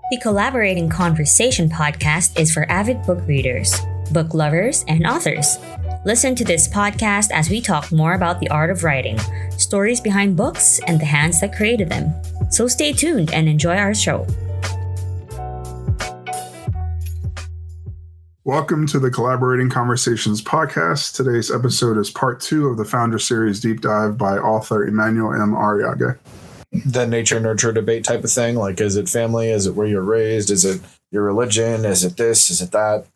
The Collaborating Conversation podcast is for avid book readers, book lovers, and authors. Listen to this podcast as we talk more about the art of writing, stories behind books, and the hands that created them. So stay tuned and enjoy our show. Welcome to the Collaborating Conversations podcast. Today's episode is part 2 of the Foundra series deep dive by author Emmanuel M Arriaga. The nature-nurture debate type of thing? Like, is it family? Is it where you're raised? Is it your religion? Is it this? Is it that?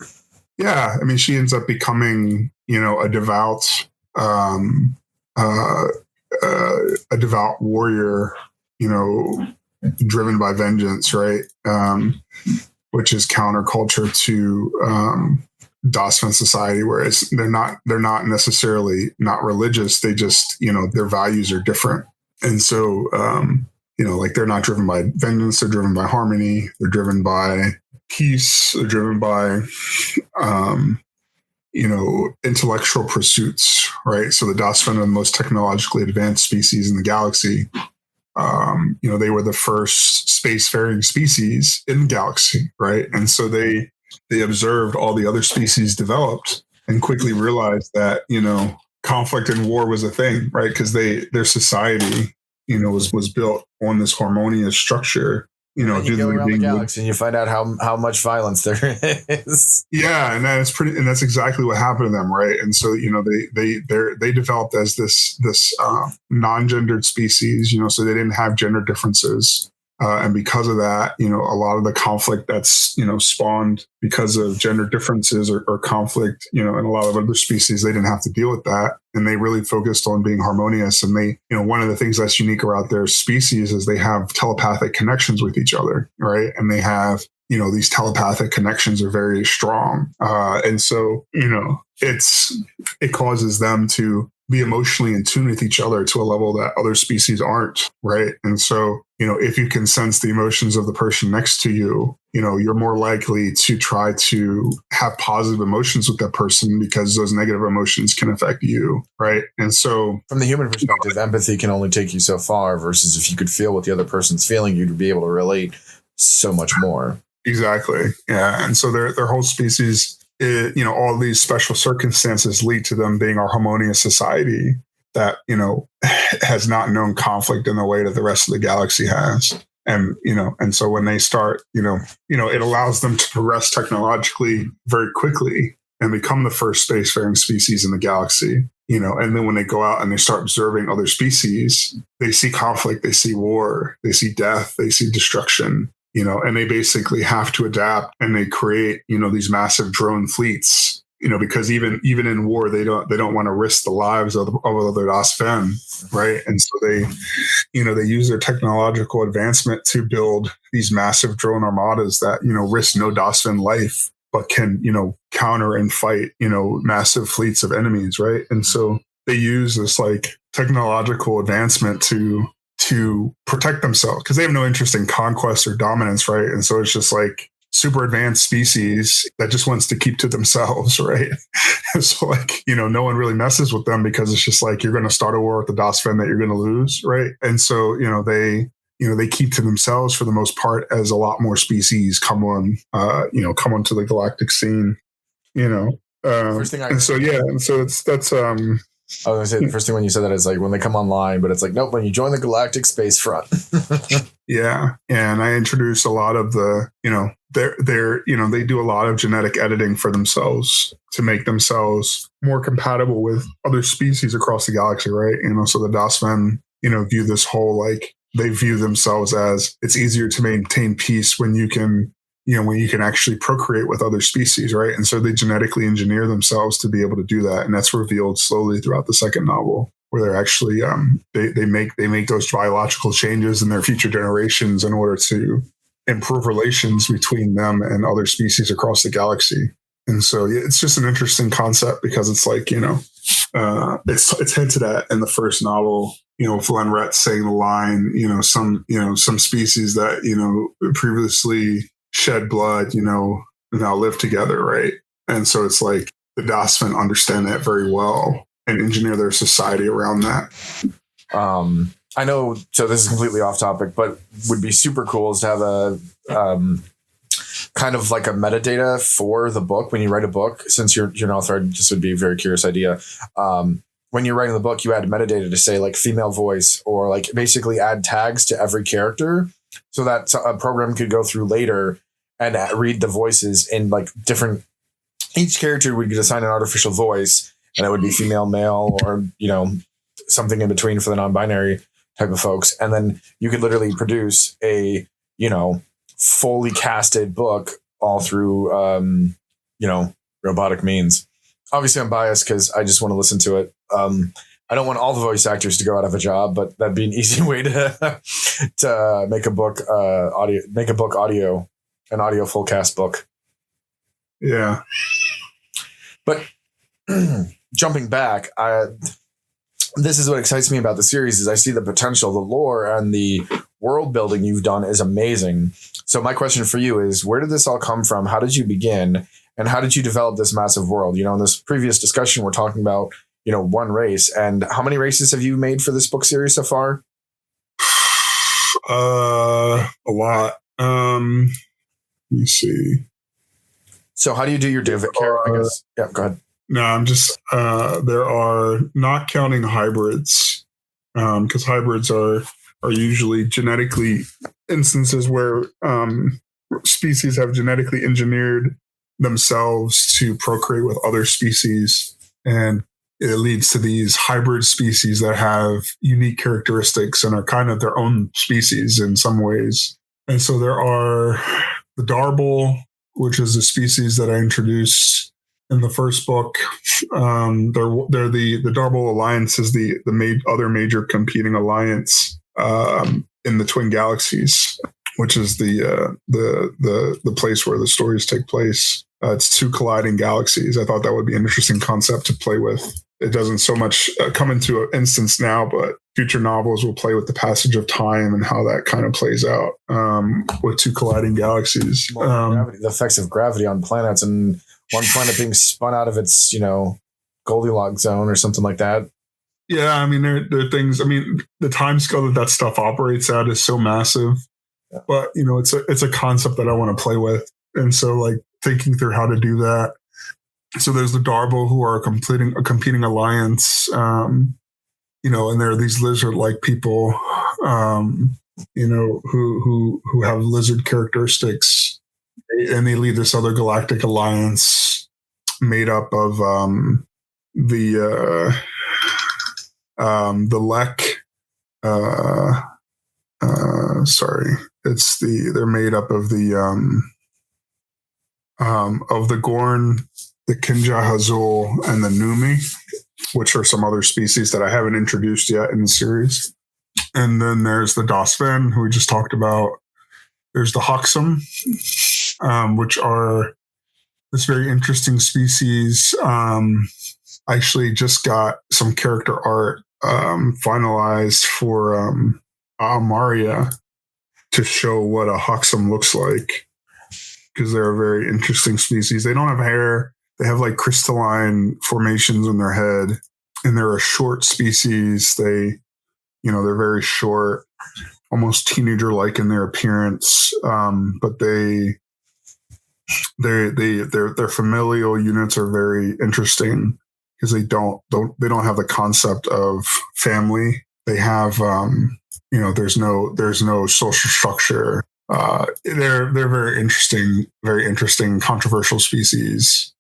Yeah, I mean, she ends up becoming, a devout, a devout warrior, driven by vengeance, right? Which is counterculture to Dasvan society, whereas they're not necessarily not religious. They just, their values are different. And so, they're not driven by vengeance. They're driven by harmony. They're driven by peace. They're driven by, intellectual pursuits, right? So the Dasvan are the most technologically advanced species in the galaxy. They were the first spacefaring species in the galaxy, right? And so they observed all the other species developed and quickly realized that, conflict and war was a thing, right? Because their society, was built on this harmonious structure. You go around the galaxy and you find out how much violence there is. Yeah, and that's exactly what happened to them, right? And so they developed as this non-gendered species, so they didn't have gender differences. And because of that, a lot of the conflict that's, spawned because of gender differences or conflict, in a lot of other species, they didn't have to deal with that. And they really focused on being harmonious. And they, one of the things that's unique about their species is they have telepathic connections with each other, right? And they have, these telepathic connections are very strong. And so, it causes them to be emotionally in tune with each other to a level that other species aren't, right? And so, if you can sense the emotions of the person next to you, you're more likely to try to have positive emotions with that person because those negative emotions can affect you, right? And so from the human perspective, empathy can only take you so far versus if you could feel what the other person's feeling, you'd be able to relate so much more. Exactly. Yeah. And so their whole species, all these special circumstances lead to them being a harmonious society that, has not known conflict in the way that the rest of the galaxy has. And, and so when they start, it allows them to progress technologically very quickly and become the first spacefaring species in the galaxy, and then when they go out and they start observing other species, they see conflict, they see war, they see death, they see destruction. And they basically have to adapt and they create, these massive drone fleets, because even in war, they don't want to risk the lives of other Dasvan, right? And so they use their technological advancement to build these massive drone armadas that, risk no Dasvan life, but can, counter and fight, massive fleets of enemies, right? And so they use this technological advancement to protect themselves because they have no interest in conquest or dominance, right? And so it's just super advanced species that just wants to keep to themselves, right? So no one really messes with them because it's just you're going to start a war with the Dasvan that you're going to lose, right? And so they keep to themselves for the most part as a lot more species come onto the galactic scene, First thing I was going to say, the first thing when you said that is when they come online, but it's nope, when you join the galactic space front. Yeah. And I introduce a lot of the, they do a lot of genetic editing for themselves to make themselves more compatible with other species across the galaxy, right? So the Dasvan, view this whole, they view themselves as it's easier to maintain peace when you can actually procreate with other species, right? And so they genetically engineer themselves to be able to do that. And that's revealed slowly throughout the second novel, where they're actually, they make those biological changes in their future generations in order to improve relations between them and other species across the galaxy. And so it's just an interesting concept because it's it's hinted at in the first novel, Flenret saying the line, some species that, previously shed blood, now live together, right? And so it's the Dasvan understand that very well and engineer their society around that. I know, so this is completely off topic, but would be super cool is to have kind of like a metadata for the book when you write a book? Since you're an author, this would be a very curious idea. When you're writing the book, you add metadata to say like female voice, or like basically add tags to every character so that a program could go through later and read the voices in like different, each character would get assigned an artificial voice, and it would be female, male, or, you know, something in between for the non-binary type of folks. And then you could literally produce a, you know, fully casted book all through, you know, robotic means. Obviously, I'm biased because I just want to listen to it. I don't want all the voice actors to go out of a job, but that'd be an easy way to make a book audio, an audio full cast book. Yeah. But jumping back, this is what excites me about the series is I see the potential, the lore and the world building you've done is amazing. So my question for you is, where did this all come from? How did you begin? And how did you develop this massive world? You know, in this previous discussion, we're talking about, you know, one race. And how many races have you made for this book series so far? A lot. Let me see. So how do you do your character? I guess. Yeah, go ahead. No, I'm just, there are, not counting hybrids, because hybrids are usually genetically instances where species have genetically engineered themselves to procreate with other species. And it leads to these hybrid species that have unique characteristics and are kind of their own species in some ways. And so there are the Darble, which is a species that I introduced in the first book. They're the Darble Alliance is the other major competing alliance in the Twin Galaxies, which is the place where the stories take place. It's two colliding galaxies. I thought that would be an interesting concept to play with. It doesn't so much come into an instance now, but future novels will play with the passage of time and how that kind of plays out with two colliding galaxies. The effects of gravity on planets, and one planet being spun out of its, you know, Goldilocks zone or something like that. Yeah, I mean, there are things. I mean, the time scale that stuff operates at is so massive, but you know, it's a concept that I want to play with, and so like thinking through how to do that. So there's the Darble, who are a competing alliance, you know, and there are these lizard-like people, you know, who have lizard characteristics, and they lead this other galactic alliance made up of the Lek. They're made up of the Gorn, the Kinja Hazul, and the Numi, which are some other species that I haven't introduced yet in the series. And then there's the Dasven, who we just talked about. There's the Hoxum, which are this very interesting species. I actually just got some character art finalized for Amaria to show what a Hoxum looks like, because they're a very interesting species. They don't have hair. They have like crystalline formations in their head, and they're a short species. They're very short, almost teenager-like in their appearance. But their familial units are very interesting because they don't have the concept of family. They have, there's no social structure. They're very interesting, controversial species.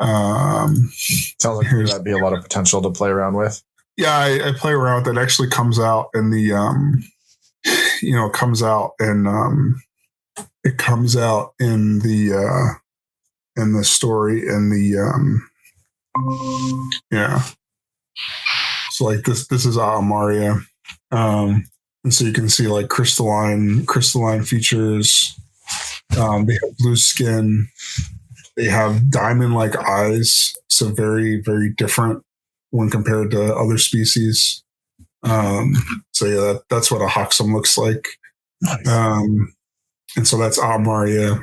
Sounds like that'd be a lot of potential to play around with. Yeah, I play around with that. Actually comes out in the, it comes out in the story in the, So like this is Amaria. And so you can see like crystalline features. They have blue skin. They have diamond-like eyes. So very, very different when compared to other species. So yeah, that's what a Hoxum looks like. Nice. And so that's Amaria.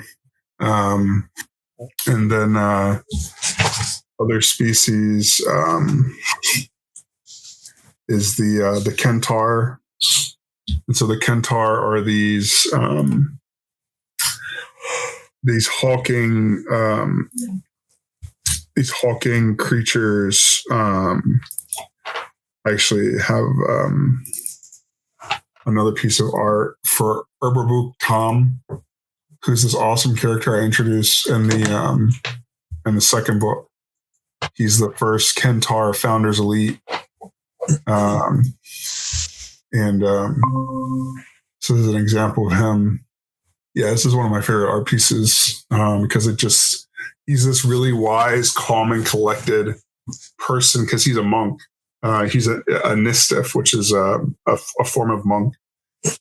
And then other species is the Kentaur. And so the Kentaur are these these hulking creatures actually have another piece of art for Foundra Book Tom, who's this awesome character I introduced in the second book. He's the first Kentaur Founders Elite. So this is an example of him. Yeah, this is one of my favorite art pieces because he's this really wise, calm, and collected person because he's a monk. He's a Nistiff, which is a form of monk.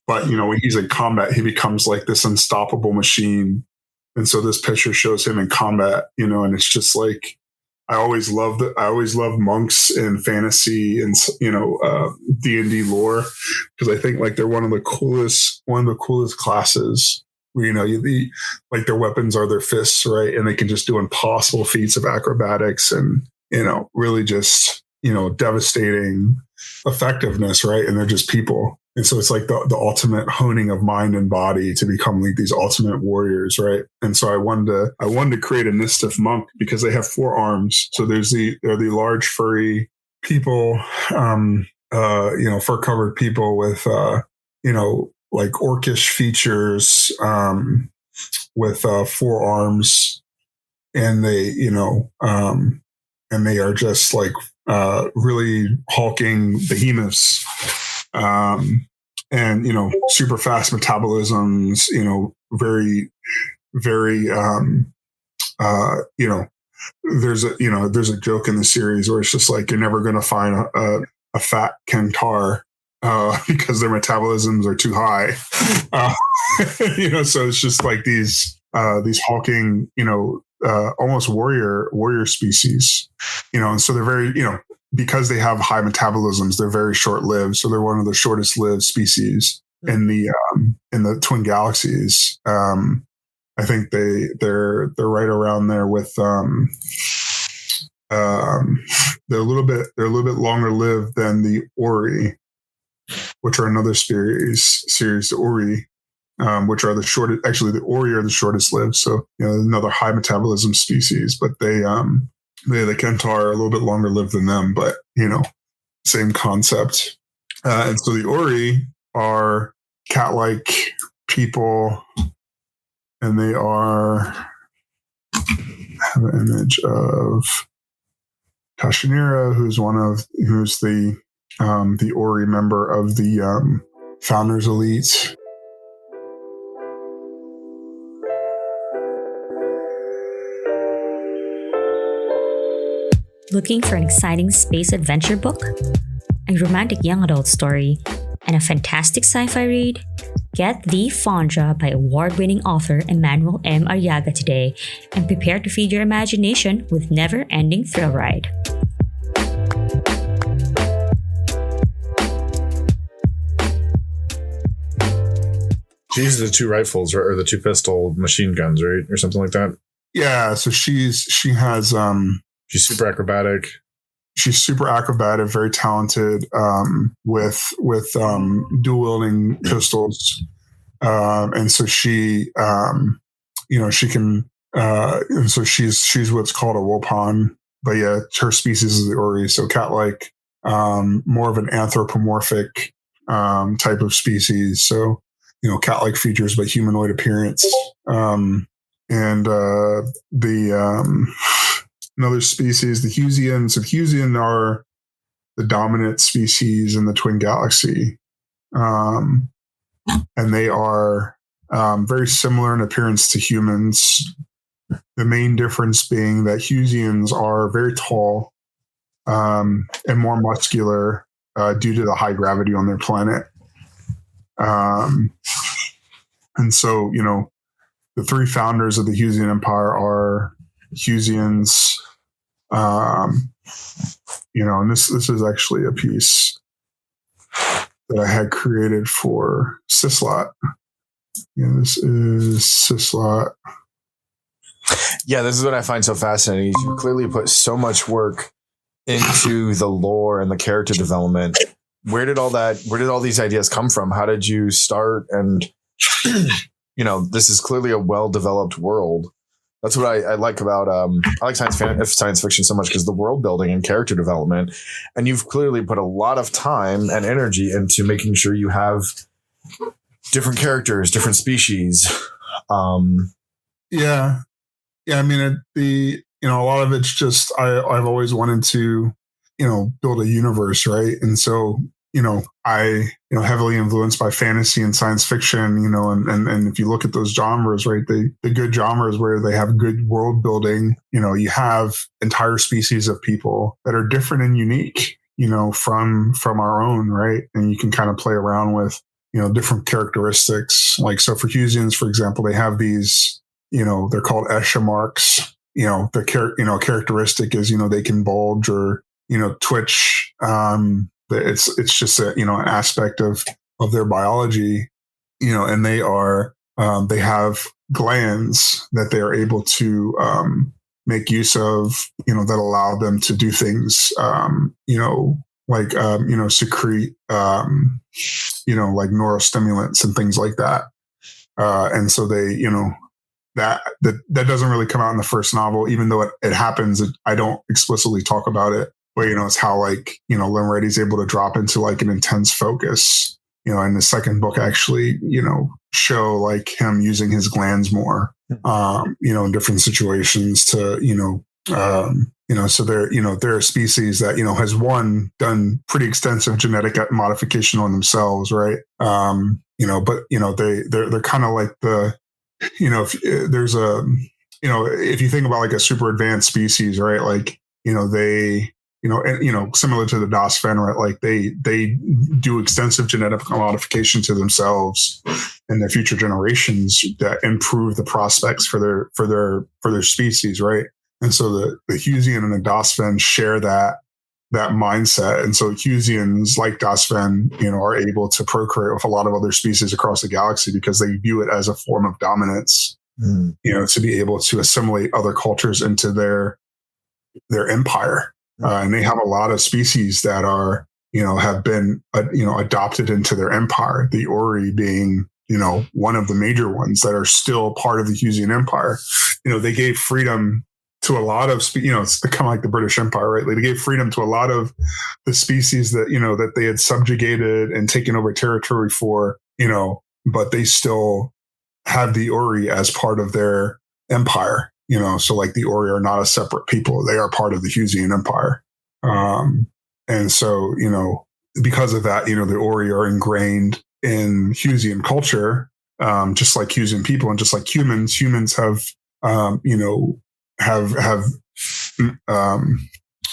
But, when he's in combat, he becomes like this unstoppable machine. And so this picture shows him in combat, and it's just like, I always loved monks in fantasy and, D&D lore, because I think like they're one of the coolest classes where, like their weapons are their fists, right? And they can just do impossible feats of acrobatics and, really just, devastating effectiveness, right? And they're just people. And so it's like the ultimate honing of mind and body to become like these ultimate warriors, right? And so I wanted to create a Nistiff monk because they have 4 arms. So they're the large furry people, fur-covered people with like orcish features, with 4 arms, and they are just like really hulking behemoths. And super fast metabolisms, very, very, there's a joke in the series where it's just like, you're never going to find a fat Kentaur, because their metabolisms are too high. So it's just like these hulking, almost warrior species, and so they're very, because they have high metabolisms, they're very short-lived. So they're one of the shortest-lived species in the twin galaxies. I think they're right around there with they're a little bit longer-lived than the Ori, which are another series, the Ori, which are the shortest. Actually, the Ori are the shortest-lived. So another high metabolism species, but the Kentaur are a little bit longer lived than them, but same concept. And so the Ori are cat-like people, and they have an image of Tashinira, who's the Ori member of the Founders Elite. Looking for an exciting space adventure book, a romantic young adult story, and a fantastic sci-fi read? Get The Foundra by award-winning author Emmanuel M Arriaga today and prepare to feed your imagination with never-ending thrill ride. She's the 2 rifles, or the 2 pistol machine guns, right? Or something like that. Yeah. So she has, she's super acrobatic. She's super acrobatic, very talented, with dual wielding pistols. And so she can, so she's what's called a Wopan, but yeah, her species is the Ori. So cat-like, more of an anthropomorphic, type of species. So, cat-like features, but humanoid appearance. Another species, the Husians. So Husian are the dominant species in the twin galaxy. And they are very similar in appearance to humans. The main difference being that Husians are very tall and more muscular due to the high gravity on their planet. And so, the 3 founders of the Husian Empire are Husians. And this is actually a piece that I had created for Sislot. This is Sislot. Yeah, this is what I find so fascinating. You clearly put so much work into the lore and the character development. Where did all these ideas come from? How did you start? And this is clearly a well-developed world. That's what I like about I like science fiction so much, because the world building and character development, and you've clearly put a lot of time and energy into making sure you have different characters, different species. Yeah. I mean, a lot of it's just I've always wanted to, build a universe, right? And so, I, heavily influenced by fantasy and science fiction, and if you look at those genres, right, the good genres where they have good world building, you have entire species of people that are different and unique, from our own, right? And you can kind of play around with, different characteristics. Like, so for Husians, for example, they have these, they're called Escher marks. Their characteristic is, they can bulge or, twitch. It's just a, an aspect of their biology, and they are, they have glands that they are able to, make use of, that allow them to do things, like, secrete, like neurostimulants and things like that. And so they, that doesn't really come out in the first novel, even though it happens. I don't explicitly talk about it. But, it's how, like, Limerity's able to drop into like an intense focus, and the second book actually, show like him using his glands more, in different situations to, so they're a species that, has done pretty extensive genetic modification on themselves. Right. But, they're kind of like the, if there's a, if you think about like a super advanced species, right? Like, they, and, similar to the Das Fen, right? Like they do extensive genetic modification to themselves and their future generations that improve the prospects for their species, right? And so the Husian and the Das Fen share that mindset. And so Husians, like Das Fen, are able to procreate with a lot of other species across the galaxy because they view it as a form of dominance, to be able to assimilate other cultures into their empire. And they have a lot of species that are, have been, adopted into their empire. The Ori being, one of the major ones that are still part of the Husian Empire. They gave freedom to a lot of, it's kind of like the British Empire, right? Like they gave freedom to a lot of the species that, that they had subjugated and taken over territory for, but they still have the Ori as part of their empire. So like the Ori are not a separate people. They are part of the Husian Empire. And so, because of that, the Ori are ingrained in Husian culture, just like Husian people and just like humans have,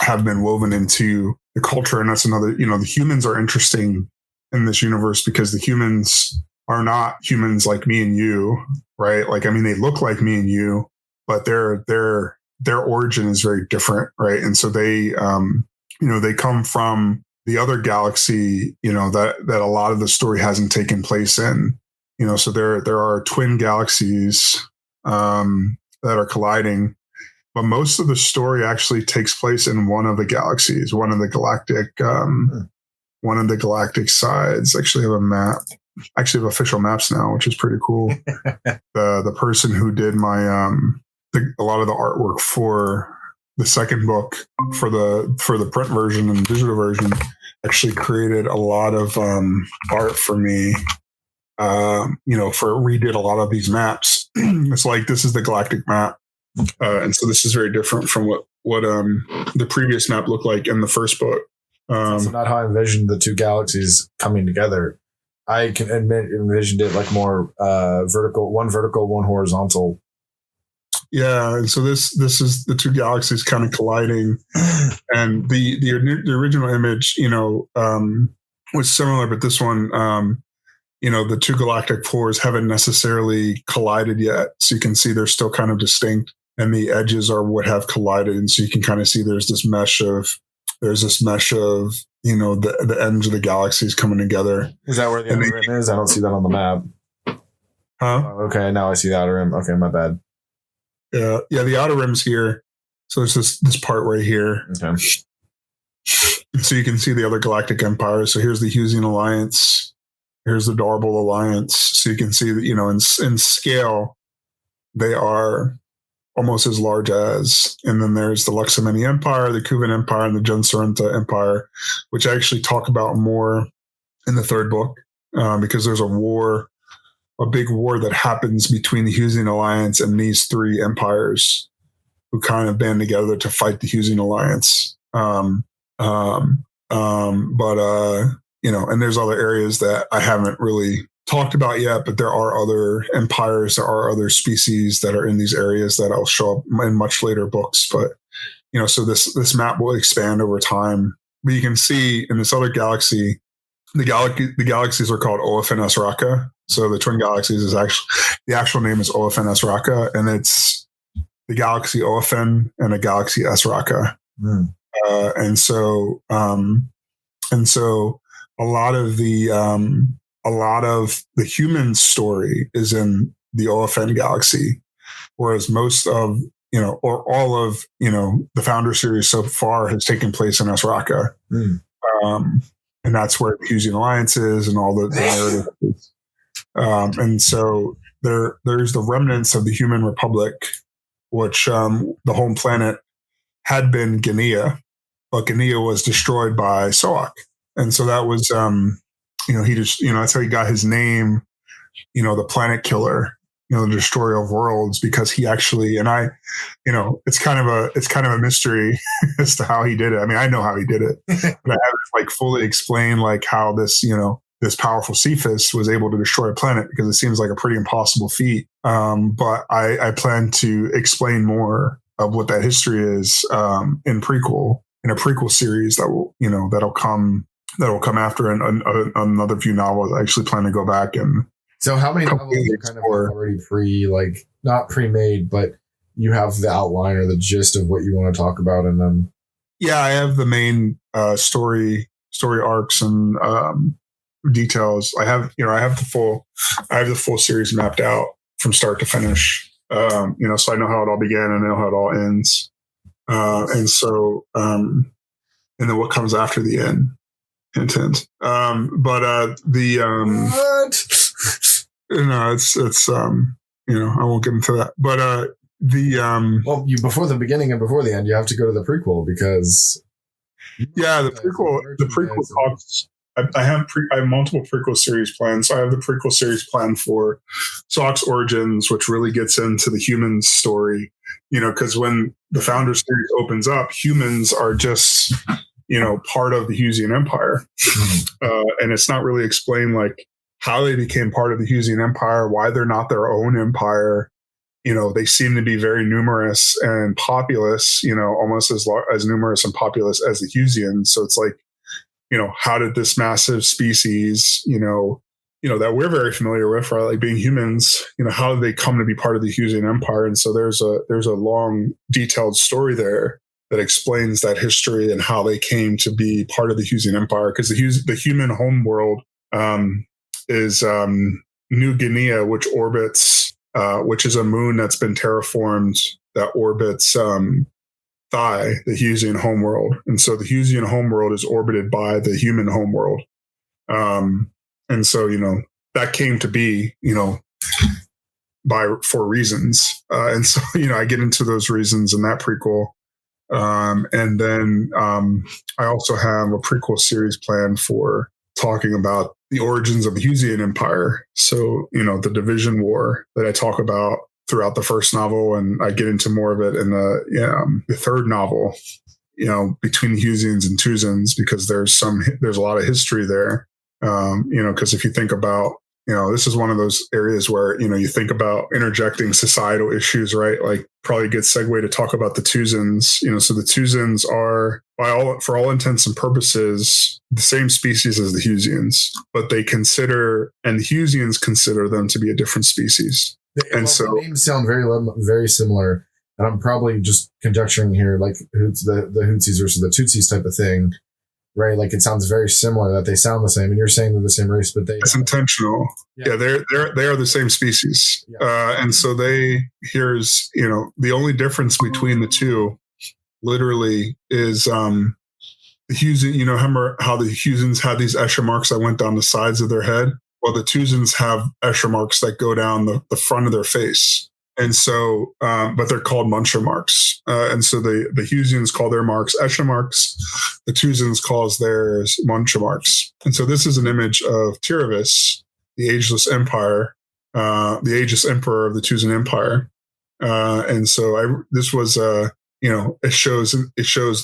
have been woven into the culture. And that's another, the humans are interesting in this universe because the humans are not humans like me and you, right? Like, I mean, they look like me and you, but their origin is very different, right? And so they, they come from the other galaxy, that a lot of the story hasn't taken place in, so there are twin galaxies that are colliding, but most of the story actually takes place in one of the galaxies, one of the galactic sides. Actually have a map. Actually have official maps now, which is pretty cool. The person who did my a lot of the artwork for the second book for the print version and digital version actually created a lot of art for me. Redid a lot of these maps. It's like this is the galactic map, and so this is very different from what the previous map looked like in the first book. That's not how I envisioned the two galaxies coming together. I can envisioned it like more vertical, one horizontal. Yeah, and so this is the two galaxies kind of colliding, and the original image, was similar, but this one, the two galactic cores haven't necessarily collided yet, so you can see they're still kind of distinct, and the edges are what have collided, and so you can kind of see there's this mesh of the ends of the galaxies coming together. Is that where the outer rim is? I don't see that on the map. Huh? Oh, okay, now I see the outer rim. Okay, my bad. Yeah, the outer rim's here. So there's this part right here. Okay. So you can see the other galactic empires. So here's the Husian Alliance. Here's the Darbal Alliance. So you can see that, in scale, they are almost as large as. And then there's the Luxemani Empire, the Kuvan Empire, and the Gensorenta Empire, which I actually talk about more in the third book, because there's a big war that happens between the Husian Alliance and these three empires who kind of band together to fight the Husian Alliance. And there's other areas that I haven't really talked about yet, but there are other empires, there are other species that are in these areas that I'll show up in much later books. But, so this map will expand over time. But you can see in this other galaxy, the galaxies are called Oafen Esraka. So the twin galaxies the actual name is Oafen Esraka, and it's the galaxy Oafen and a galaxy Esraka. And so a lot of the human story is in the Oafen galaxy, whereas most of or all of the Foundra series so far has taken place in Esraka. And that's where the Husian Alliance is and all the narrative is. And so there's the remnants of the Human Republic, which the home planet had been Ganea, but Ganea was destroyed by Soak. And so that was, he just, that's how he got his name, the planet killer, the destroyer of worlds, because he actually, and I, it's kind of a mystery as to how he did it. I mean, I know how he did it, but I haven't fully explained how this, this powerful Cephas was able to destroy a planet, because it seems like a pretty impossible feat. But I plan to explain more of what that history is in a prequel series that will, that'll come after another few novels. I actually plan to go back and. So how many novels are kind of already not pre-made, but you have the outline or the gist of what you want to talk about in them? Yeah, I have the main story arcs and details. I have the full series mapped out from start to finish. So I know how it all began and I know how it all ends. And then what comes after the end. Hint. What? It's I won't get into that. But before the beginning and before the end, you have to go to the prequel, because the prequel talks. I have multiple prequel series planned. So I have the prequel series planned for Sock's origins, which really gets into the humans story. Because when the Foundra series opens up, humans are just part of the Husian Empire, and it's not really explained how they became part of the Husian Empire, why they're not their own empire. They seem to be very numerous and populous, almost as numerous and populous as the Husians. So it's how did this massive species, that we're very familiar with, right? Like being humans, how did they come to be part of the Husian Empire? And so there's a long, detailed story there that explains that history and how they came to be part of the Husian Empire. Because the human homeworld is New Guinea, which orbits, which is a moon that's been terraformed that orbits Thai, the Husian homeworld. And so the Husian homeworld is orbited by the human homeworld. And so, that came to be, for reasons. And so, I get into those reasons in that prequel. And then I also have a prequel series planned for talking about the origins of the Husian Empire. So, the Division War that I talk about throughout the first novel, and I get into more of it in the third novel, between the Husians and Tuzans, because there's a lot of history there. Because if you think about, this is one of those areas where, you think about interjecting societal issues, right? Like probably a good segue to talk about the Tuzans, so the Tuzans are, for all intents and purposes, the same species as the Husians, but the Husians consider them to be a different species. And so the names sound very, very similar. And I'm probably just conjecturing here, like the Hootsies versus the Tutsis type of thing, right? Like it sounds very similar, that they sound the same, and you're saying they're the same race, but it's intentional. Yeah, they are the same species. Yeah. And so here's the only difference between the two literally is the Husian, remember how the Husians had these Escher marks that went down the sides of their head? Well, the Tuzans have escher marks that go down the front of their face. And so, but they're called muncher marks. And so the Husians call their marks escher marks. The Tuzans calls theirs muncher marks. And so this is an image of Tiravis, the ageless empire, the ageless emperor of the Tuzan Empire. And so this was, it shows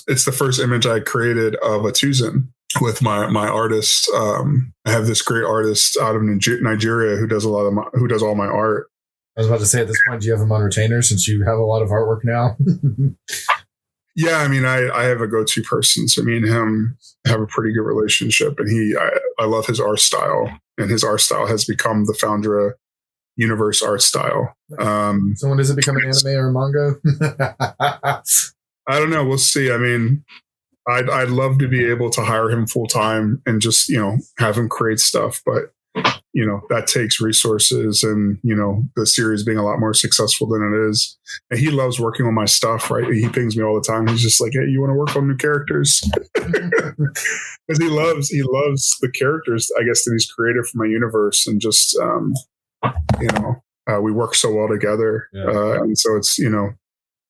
it's the first image I created of a Tuzan with my artist. I have this great artist out of Nigeria who does all my art. I was about to say, at this point, do you have him on retainer since you have a lot of artwork now? Yeah, I mean, I have a go-to person. So me and him have a pretty good relationship, and I love his art style, and his art style has become the Foundra universe art style. So when does it become an anime or a manga? I don't know. We'll see. I mean, I'd love to be able to hire him full time and just have him create stuff, but that takes resources, and the series being a lot more successful than it is. And he loves working on my stuff, right? He pings me all the time. He's just like, "Hey, you want to work on new characters?" Because he loves the characters, I guess, that he's created for my universe, and just we work so well together. Yeah. And so it's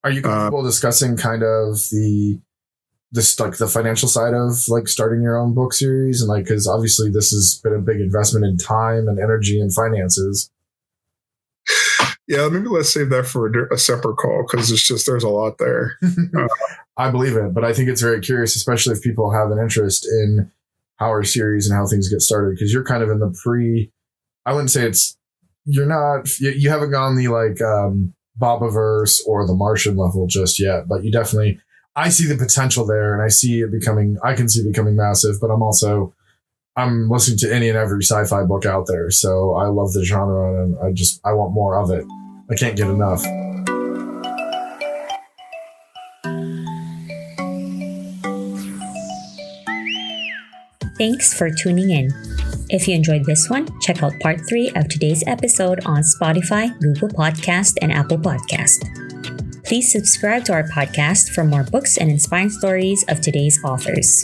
Are you comfortable discussing kind of the financial side of like starting your own book series, and like, because obviously this has been a big investment in time and energy and finances? Yeah, maybe let's save that for a separate call, because there's a lot there. I believe it, but I think it's very curious, especially if people have an interest in how our series and how things get started, because you're kind of in the I wouldn't say you haven't gone the like Bobaverse or the Martian level just yet, but you definitely, I see the potential there, and I can see it becoming massive, but I'm listening to any and every sci-fi book out there. So I love the genre, and I want more of it. I can't get enough. Thanks for tuning in. If you enjoyed this one, check out part 3 of today's episode on Spotify, Google Podcast, and Apple Podcast. Please subscribe to our podcast for more books and inspiring stories of today's authors.